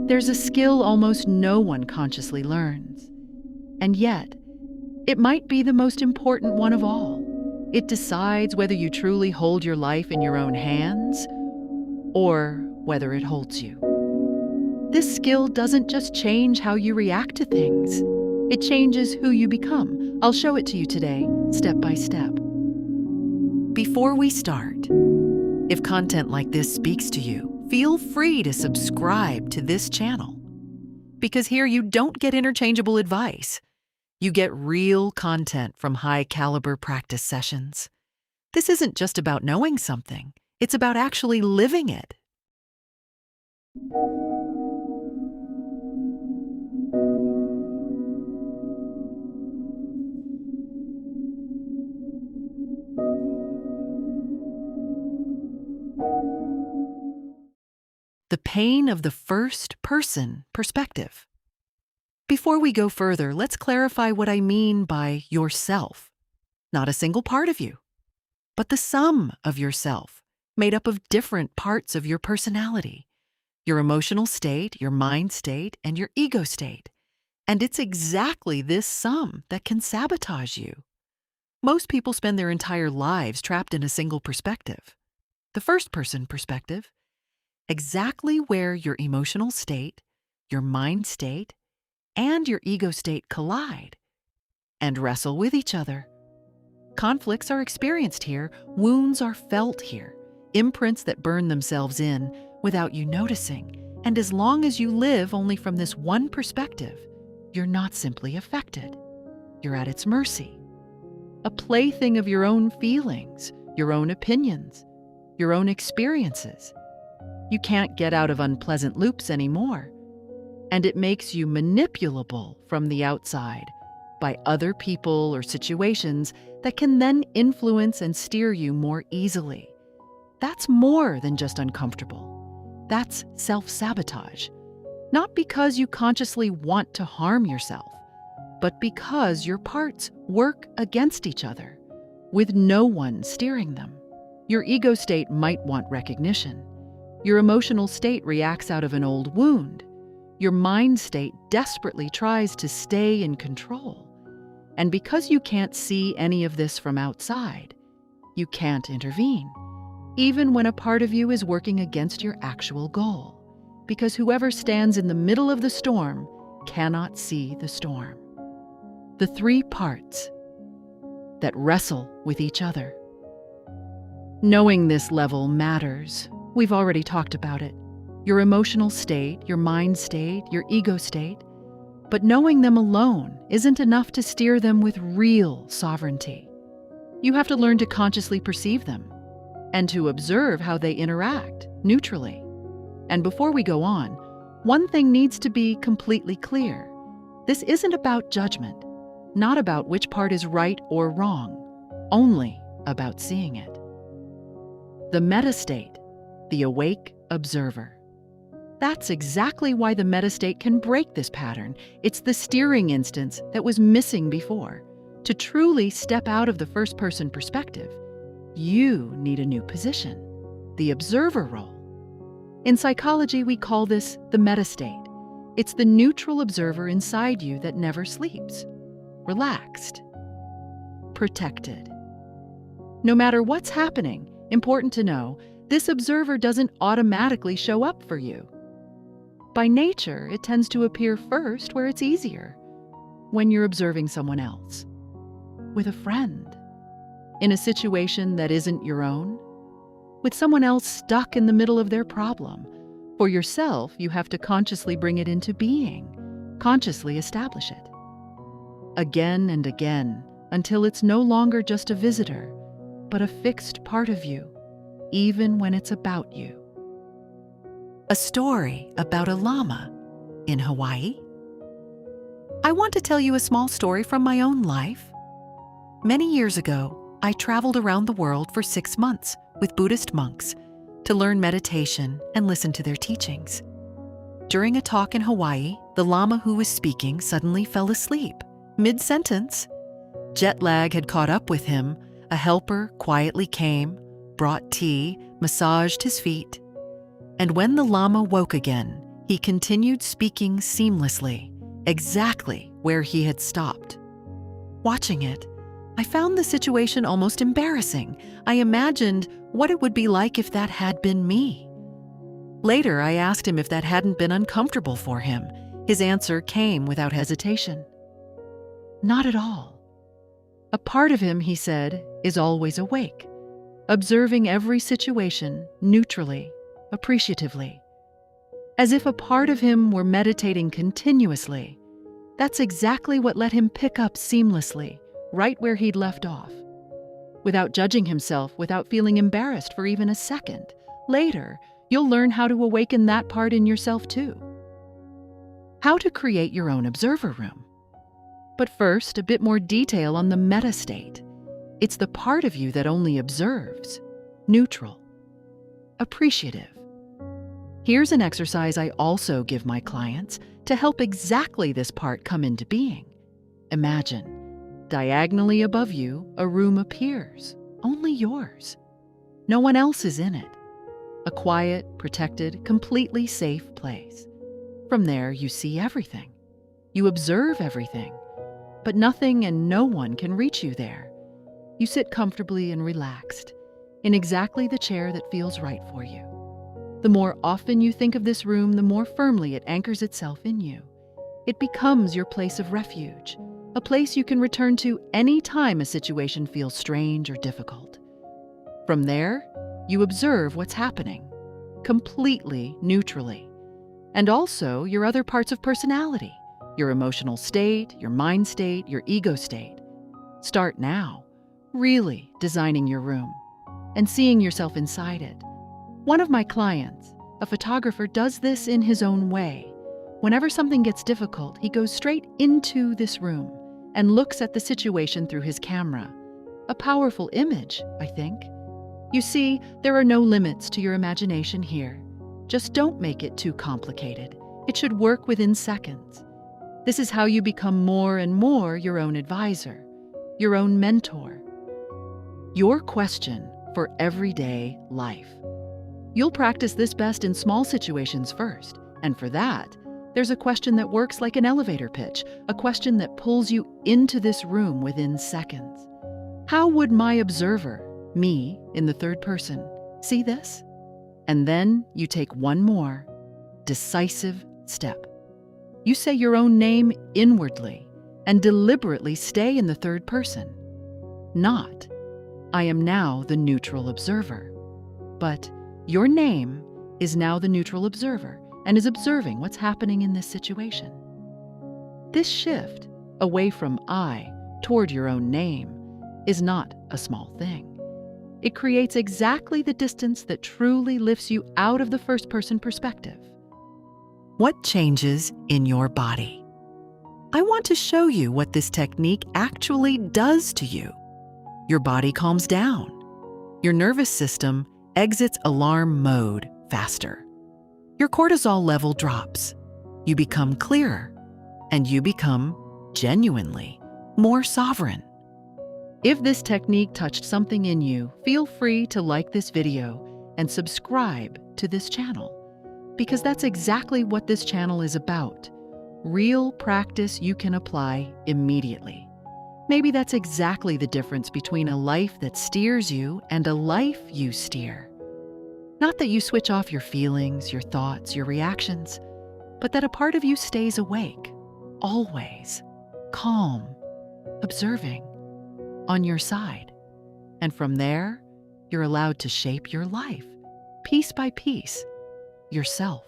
There's a skill almost no one consciously learns. And yet, it might be the most important one of all. It decides whether you truly hold your life in your own hands or whether it holds you. This skill doesn't just change how you react to things. It changes who you become. I'll show it to you today, step by step. Before we start, if content like this speaks to you, feel free to subscribe to this channel. Because here you don't get interchangeable advice. You get real content from high-caliber practice sessions. This isn't just about knowing something. It's about actually living it. The pain of the first-person perspective. Before we go further, let's clarify what I mean by yourself. Not a single part of you, but the sum of yourself, made up of different parts of your personality, your emotional state, your mind state, and your ego state. And it's exactly this sum that can sabotage you. Most people spend their entire lives trapped in a single perspective, the first-person perspective, exactly where your emotional state, your mind state, and your ego state collide and wrestle with each other. Conflicts are experienced here, wounds are felt here, imprints that burn themselves in without you noticing. And as long as you live only from this one perspective, you're not simply affected. You're at its mercy. A plaything of your own feelings, your own opinions, your own experiences. You can't get out of unpleasant loops anymore. And it makes you manipulable from the outside by other people or situations that can then influence and steer you more easily. That's more than just uncomfortable. That's self-sabotage. Not because you consciously want to harm yourself, but because your parts work against each other, with no one steering them. Your ego state might want recognition. Your emotional state reacts out of an old wound. Your mind state desperately tries to stay in control. And because you can't see any of this from outside, you can't intervene, even when a part of you is working against your actual goal, because whoever stands in the middle of the storm cannot see the storm. The three parts that wrestle with each other. Knowing this level matters. We've already talked about it. Your emotional state, your mind state, your ego state. But knowing them alone isn't enough to steer them with real sovereignty. You have to learn to consciously perceive them and to observe how they interact neutrally. And before we go on, one thing needs to be completely clear. This isn't about judgment, not about which part is right or wrong, only about seeing it. The meta state, the awake observer. That's exactly why the meta state can break this pattern. It's the steering instance that was missing before. To truly step out of the first-person perspective, you need a new position, the observer role. In psychology, we call this the meta state. It's the neutral observer inside you that never sleeps, relaxed, protected. No matter what's happening, important to know, this observer doesn't automatically show up for you. By nature, it tends to appear first where it's easier, when you're observing someone else, with a friend, in a situation that isn't your own, with someone else stuck in the middle of their problem. For yourself, you have to consciously bring it into being, consciously establish it. Again and again, until it's no longer just a visitor, but a fixed part of you, even when it's about you. A story about a llama in Hawaii. I want to tell you a small story from my own life. Many years ago, I traveled around the world for 6 months with Buddhist monks to learn meditation and listen to their teachings. During a talk in Hawaii, the Lama who was speaking suddenly fell asleep, mid-sentence. Jet lag had caught up with him. A helper quietly came, brought tea, massaged his feet. And when the Lama woke again, He continued speaking seamlessly, exactly where he had stopped. Watching it, I found the situation almost embarrassing. I imagined what it would be like if that had been me. Later, I asked him if that hadn't been uncomfortable for him. His answer came without hesitation. Not at all. A part of him, he said, is always awake, observing every situation neutrally, appreciatively. As if a part of him were meditating continuously. That's exactly what let him pick up seamlessly, right where he'd left off. Without judging himself, without feeling embarrassed for even a second. Later, you'll learn how to awaken that part in yourself too. How to create your own observer room. But first, a bit more detail on the meta state. It's the part of you that only observes, neutral, appreciative. Here's an exercise I also give my clients to help exactly this part come into being. Imagine, diagonally above you, a room appears, only yours. No one else is in it. A quiet, protected, completely safe place. From there, you see everything. You observe everything, but nothing and no one can reach you there. You sit comfortably and relaxed, in exactly the chair that feels right for you. The more often you think of this room, the more firmly it anchors itself in you. It becomes your place of refuge, a place you can return to any time a situation feels strange or difficult. From there, you observe what's happening, completely neutrally, and also your other parts of personality, your emotional state, your mind state, your ego state. Start now, really designing your room and seeing yourself inside it. One of my clients, a photographer, does this in his own way. Whenever something gets difficult, he goes straight into this room and looks at the situation through his camera. A powerful image, I think. You see, there are no limits to your imagination here. Just don't make it too complicated. It should work within seconds. This is how you become more and more your own advisor, your own mentor. Your question for everyday life. You'll practice this best in small situations first, and for that, there's a question that works like an elevator pitch, a question that pulls you into this room within seconds. How would my observer, me in the third person, see this? And then you take one more, decisive step. You say your own name inwardly and deliberately stay in the third person. Not, I am now the neutral observer, but your name is now the neutral observer and is observing what's happening in this situation. This shift away from I toward your own name is not a small thing. It creates exactly the distance that truly lifts you out of the first-person perspective. What changes in your body? I want to show you what this technique actually does to you. Your body calms down. Your nervous system exits alarm mode faster. Your cortisol level drops. You become clearer, and you become genuinely more sovereign. If this technique touched something in you, feel free to like this video and subscribe to this channel, because that's exactly what this channel is about. Real practice you can apply immediately. Maybe that's exactly the difference between a life that steers you and a life you steer. Not that you switch off your feelings, your thoughts, your reactions, but that a part of you stays awake, always, calm, observing, on your side. And from there, you're allowed to shape your life, piece by piece, yourself.